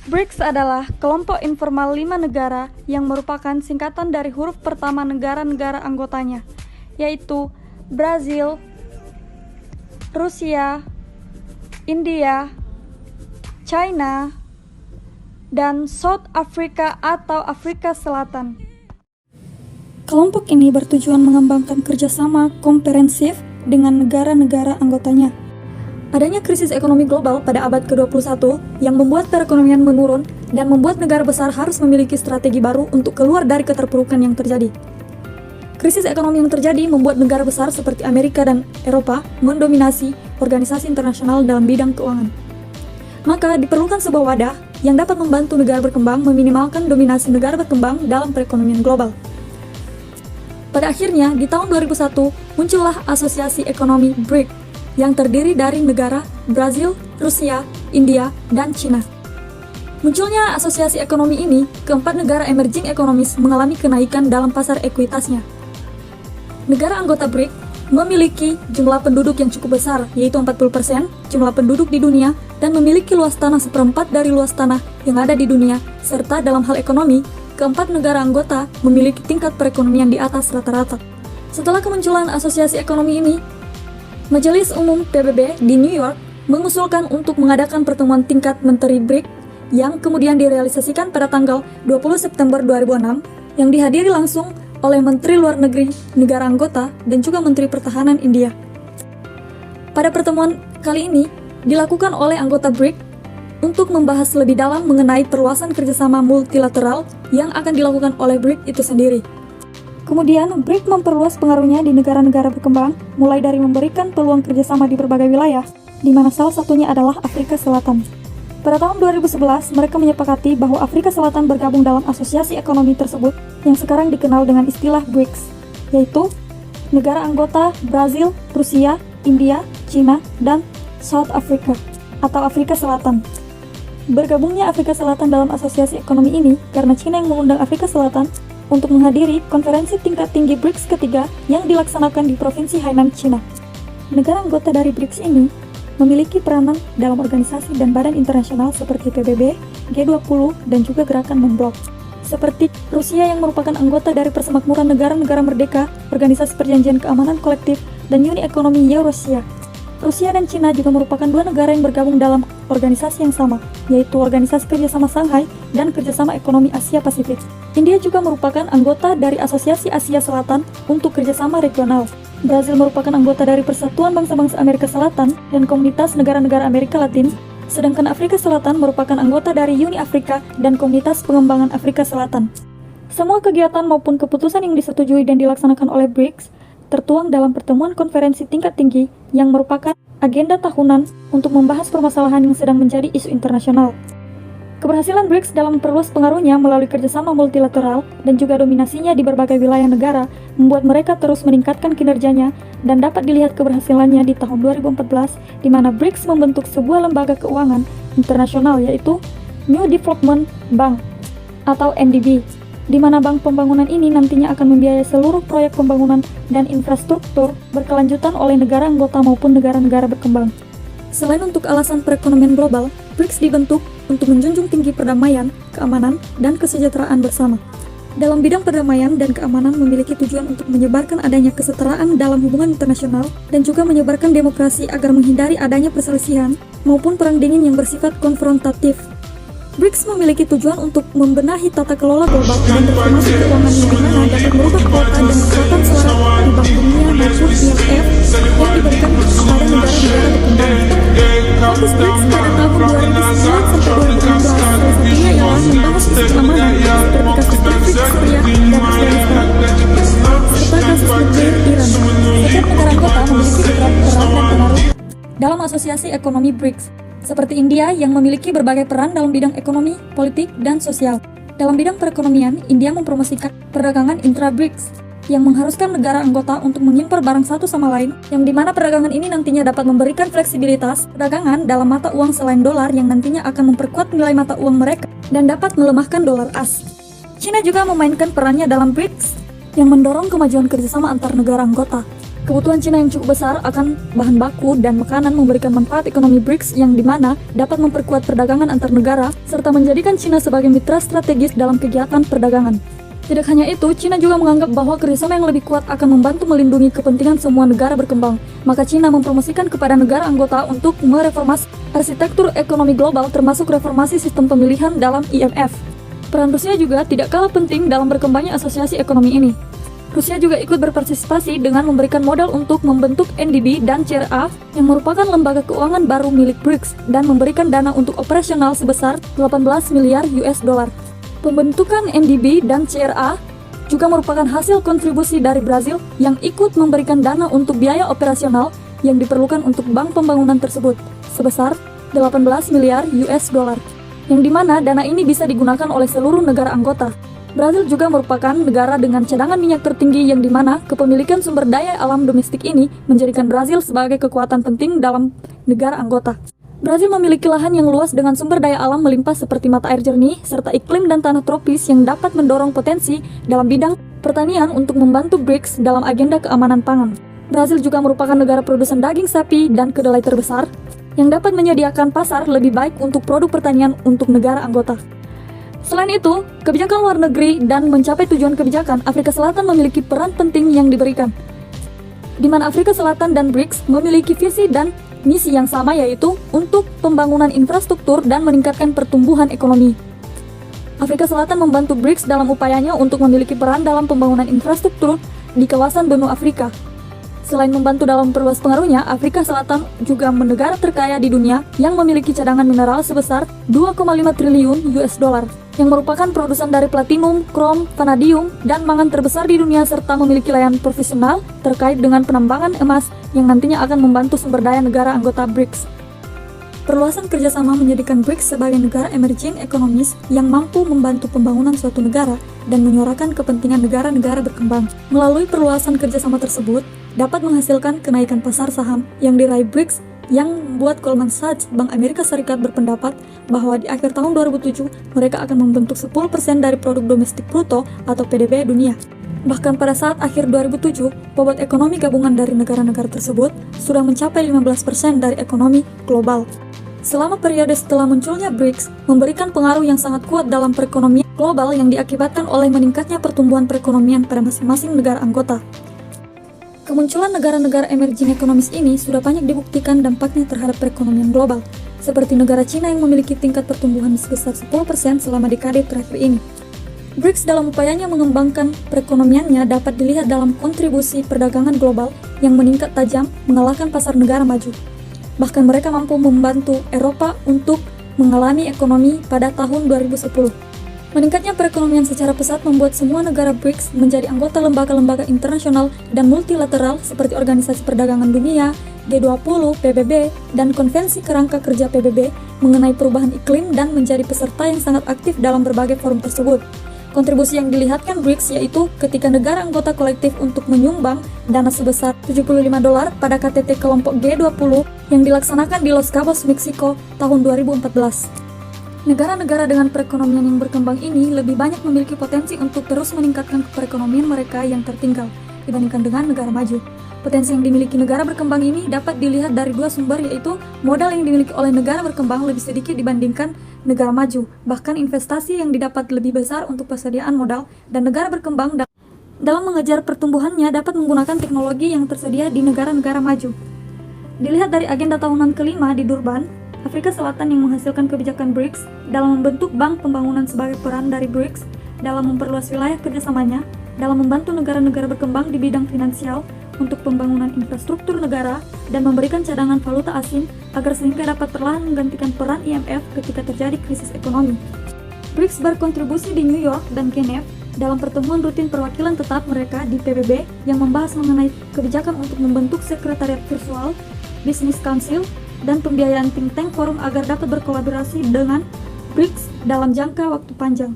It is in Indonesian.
BRICS adalah kelompok informal 5 negara yang merupakan singkatan dari huruf pertama negara-negara anggotanya, yaitu Brazil, Rusia, India, China, dan South Africa atau Afrika Selatan. Kelompok ini bertujuan mengembangkan kerjasama komprehensif dengan negara-negara anggotanya. Adanya krisis ekonomi global pada abad ke-21 yang membuat perekonomian menurun dan membuat negara besar harus memiliki strategi baru untuk keluar dari keterpurukan yang terjadi. Krisis ekonomi yang terjadi membuat negara besar seperti Amerika dan Eropa mendominasi organisasi internasional dalam bidang keuangan. Maka diperlukan sebuah wadah yang dapat membantu negara berkembang meminimalkan dominasi negara berkembang dalam perekonomian global. Pada akhirnya, di tahun 2001, muncullah Asosiasi Ekonomi BRICS yang terdiri dari negara Brazil, Rusia, India, dan China. Munculnya asosiasi ekonomi ini, keempat negara emerging economies mengalami kenaikan dalam pasar ekuitasnya. Negara anggota BRICS memiliki jumlah penduduk yang cukup besar, yaitu 40% jumlah penduduk di dunia, dan memiliki luas tanah seperempat dari luas tanah yang ada di dunia, serta dalam hal ekonomi, keempat negara anggota memiliki tingkat perekonomian di atas rata-rata. Setelah kemunculan asosiasi ekonomi ini, Majelis Umum PBB di New York mengusulkan untuk mengadakan pertemuan tingkat Menteri BRICS yang kemudian direalisasikan pada tanggal 20 September 2006 yang dihadiri langsung oleh Menteri Luar Negeri negara anggota dan juga Menteri Pertahanan India. Pada pertemuan kali ini dilakukan oleh anggota BRICS untuk membahas lebih dalam mengenai perluasan kerjasama multilateral yang akan dilakukan oleh BRICS itu sendiri. Kemudian, BRICS memperluas pengaruhnya di negara-negara berkembang, mulai dari memberikan peluang kerjasama di berbagai wilayah, di mana salah satunya adalah Afrika Selatan. Pada tahun 2011, mereka menyepakati bahwa Afrika Selatan bergabung dalam asosiasi ekonomi tersebut yang sekarang dikenal dengan istilah BRICS, yaitu negara anggota Brazil, Rusia, India, China, dan South Africa atau Afrika Selatan. Bergabungnya Afrika Selatan dalam asosiasi ekonomi ini karena China yang mengundang Afrika Selatan untuk menghadiri konferensi tingkat tinggi BRICS ketiga yang dilaksanakan di Provinsi Hainan, China. Negara anggota dari BRICS ini memiliki peranan dalam organisasi dan badan internasional seperti PBB, G20, dan juga gerakan non-blok. Seperti Rusia yang merupakan anggota dari Persemakmuran Negara-Negara Merdeka, Organisasi Perjanjian Keamanan Kolektif, dan Uni Ekonomi Eurasia. Rusia dan China juga merupakan dua negara yang bergabung dalam organisasi yang sama, yaitu Organisasi Kerjasama Shanghai dan Kerjasama Ekonomi Asia Pasifik. India juga merupakan anggota dari Asosiasi Asia Selatan untuk kerjasama regional. Brazil merupakan anggota dari Persatuan Bangsa-Bangsa Amerika Selatan dan Komunitas Negara-Negara Amerika Latin, sedangkan Afrika Selatan merupakan anggota dari Uni Afrika dan Komunitas Pengembangan Afrika Selatan. Semua kegiatan maupun keputusan yang disetujui dan dilaksanakan oleh BRICS tertuang dalam pertemuan konferensi tingkat tinggi yang merupakan agenda tahunan untuk membahas permasalahan yang sedang menjadi isu internasional. Keberhasilan BRICS dalam memperluas pengaruhnya melalui kerjasama multilateral dan juga dominasinya di berbagai wilayah negara membuat mereka terus meningkatkan kinerjanya dan dapat dilihat keberhasilannya di tahun 2014 di mana BRICS membentuk sebuah lembaga keuangan internasional yaitu New Development Bank atau NDB, di mana bank pembangunan ini nantinya akan membiayai seluruh proyek pembangunan dan infrastruktur berkelanjutan oleh negara anggota maupun negara-negara berkembang. Selain untuk alasan perekonomian global, BRICS dibentuk untuk menjunjung tinggi perdamaian, keamanan, dan kesejahteraan bersama. Dalam bidang perdamaian dan keamanan memiliki tujuan untuk menyebarkan adanya kesetaraan dalam hubungan internasional dan juga menyebarkan demokrasi agar menghindari adanya perselisihan maupun perang dingin yang bersifat konfrontatif. BRICS memiliki tujuan untuk membenahi tata kelola global dan reformasi keuangan yang dimana dapat merubah kuota dan kekuatan suara di Bank Dunia maupun IMF yang diberikan kepada negara-negara berkembang. Fokus BRICS pada tahun 2009 sampai 2016 salah satunya ialah membahas isu keamanan seperti kasus konflik Syria dan Afghanistan, serta kasus nuklir Iran. Setiap negara anggota memiliki beberapa peran dan pengaruh dalam asosiasi ekonomi BRICS, seperti India yang memiliki berbagai peran dalam bidang ekonomi, politik, dan sosial. Dalam bidang perekonomian, India mempromosikan perdagangan intra-BRICS yang mengharuskan negara anggota untuk mengimpor barang satu sama lain, yang dimana perdagangan ini nantinya dapat memberikan fleksibilitas perdagangan dalam mata uang selain dolar yang nantinya akan memperkuat nilai mata uang mereka dan dapat melemahkan dolar AS. China juga memainkan perannya dalam BRICS yang mendorong kemajuan kerjasama antar negara anggota. Kebutuhan Cina yang cukup besar akan bahan baku dan makanan memberikan manfaat ekonomi BRICS yang dimana dapat memperkuat perdagangan antar negara serta menjadikan Cina sebagai mitra strategis dalam kegiatan perdagangan. Tidak hanya itu, Cina juga menganggap bahwa kerjasama yang lebih kuat akan membantu melindungi kepentingan semua negara berkembang. Maka Cina mempromosikan kepada negara anggota untuk mereformasi arsitektur ekonomi global termasuk reformasi sistem pemilihan dalam IMF. Peran Rusia juga tidak kalah penting dalam berkembangnya asosiasi ekonomi ini. Rusia juga ikut berpartisipasi dengan memberikan modal untuk membentuk NDB dan CRA yang merupakan lembaga keuangan baru milik BRICS dan memberikan dana untuk operasional sebesar 18 miliar US dollar. Pembentukan NDB dan CRA juga merupakan hasil kontribusi dari Brazil yang ikut memberikan dana untuk biaya operasional yang diperlukan untuk bank pembangunan tersebut sebesar 18 miliar US dollar, yang dimana dana ini bisa digunakan oleh seluruh negara anggota. Brazil juga merupakan negara dengan cadangan minyak tertinggi yang dimana kepemilikan sumber daya alam domestik ini menjadikan Brazil sebagai kekuatan penting dalam negara anggota. Brazil memiliki lahan yang luas dengan sumber daya alam melimpah seperti mata air jernih, serta iklim dan tanah tropis yang dapat mendorong potensi dalam bidang pertanian untuk membantu BRICS dalam agenda keamanan pangan. Brazil juga merupakan negara produsen daging sapi dan kedelai terbesar yang dapat menyediakan pasar lebih baik untuk produk pertanian untuk negara anggota. Selain itu, kebijakan luar negeri dan mencapai tujuan kebijakan, Afrika Selatan memiliki peran penting yang diberikan, di mana Afrika Selatan dan BRICS memiliki visi dan misi yang sama, yaitu untuk pembangunan infrastruktur dan meningkatkan pertumbuhan ekonomi. Afrika Selatan membantu BRICS dalam upayanya untuk memiliki peran dalam pembangunan infrastruktur di kawasan benua Afrika. Selain membantu dalam memperluas pengaruhnya, Afrika Selatan juga negara terkaya di dunia yang memiliki cadangan mineral sebesar 2,5 triliun US dollar, yang merupakan produsen dari platinum, krom, vanadium, dan mangan terbesar di dunia serta memiliki layanan profesional terkait dengan penambangan emas yang nantinya akan membantu sumber daya negara anggota BRICS. Perluasan kerjasama menjadikan BRICS sebagai negara emerging economies yang mampu membantu pembangunan suatu negara dan menyuarakan kepentingan negara-negara berkembang. Melalui perluasan kerjasama tersebut, dapat menghasilkan kenaikan pasar saham yang diraih BRICS yang membuat Goldman Sachs, Bank Amerika Serikat berpendapat bahwa di akhir tahun 2007 mereka akan membentuk 10% dari produk domestik bruto atau PDB dunia. Bahkan pada saat akhir 2007, bobot ekonomi gabungan dari negara-negara tersebut sudah mencapai 15% dari ekonomi global. Selama periode setelah munculnya BRICS, memberikan pengaruh yang sangat kuat dalam perekonomian global yang diakibatkan oleh meningkatnya pertumbuhan perekonomian pada masing-masing negara anggota. Kemunculan negara-negara emerging economies ini sudah banyak dibuktikan dampaknya terhadap perekonomian global, seperti negara Cina yang memiliki tingkat pertumbuhan sebesar 10% selama dekade terakhir ini. BRICS dalam upayanya mengembangkan perekonomiannya dapat dilihat dalam kontribusi perdagangan global yang meningkat tajam mengalahkan pasar negara maju. Bahkan mereka mampu membantu Eropa untuk mengalami ekonomi pada tahun 2010. Meningkatnya perekonomian secara pesat membuat semua negara BRICS menjadi anggota lembaga-lembaga internasional dan multilateral seperti Organisasi Perdagangan Dunia, G20, PBB, dan Konvensi Kerangka Kerja PBB mengenai perubahan iklim dan menjadi peserta yang sangat aktif dalam berbagai forum tersebut. Kontribusi yang dilihatkan BRICS yaitu ketika negara anggota kolektif untuk menyumbang dana sebesar $75 pada KTT kelompok G20 yang dilaksanakan di Los Cabos, Meksiko tahun 2014. Negara-negara dengan perekonomian yang berkembang ini lebih banyak memiliki potensi untuk terus meningkatkan perekonomian mereka yang tertinggal dibandingkan dengan negara maju. Potensi yang dimiliki negara berkembang ini dapat dilihat dari dua sumber, yaitu modal yang dimiliki oleh negara berkembang lebih sedikit dibandingkan negara maju, bahkan investasi yang didapat lebih besar untuk persediaan modal, dan negara berkembang dalam mengejar pertumbuhannya dapat menggunakan teknologi yang tersedia di negara-negara maju. Dilihat dari agenda tahunan kelima di Durban, Afrika Selatan yang menghasilkan kebijakan BRICS dalam membentuk bank pembangunan sebagai peran dari BRICS dalam memperluas wilayah kerjasamanya dalam membantu negara-negara berkembang di bidang finansial untuk pembangunan infrastruktur negara dan memberikan cadangan valuta asing agar sehingga dapat perlahan menggantikan peran IMF ketika terjadi krisis ekonomi. BRICS berkontribusi di New York dan Geneva dalam pertemuan rutin perwakilan tetap mereka di PBB yang membahas mengenai kebijakan untuk membentuk sekretariat virtual, Business Council, dan pembiayaan think tank forum agar dapat berkolaborasi dengan BRICS dalam jangka waktu panjang.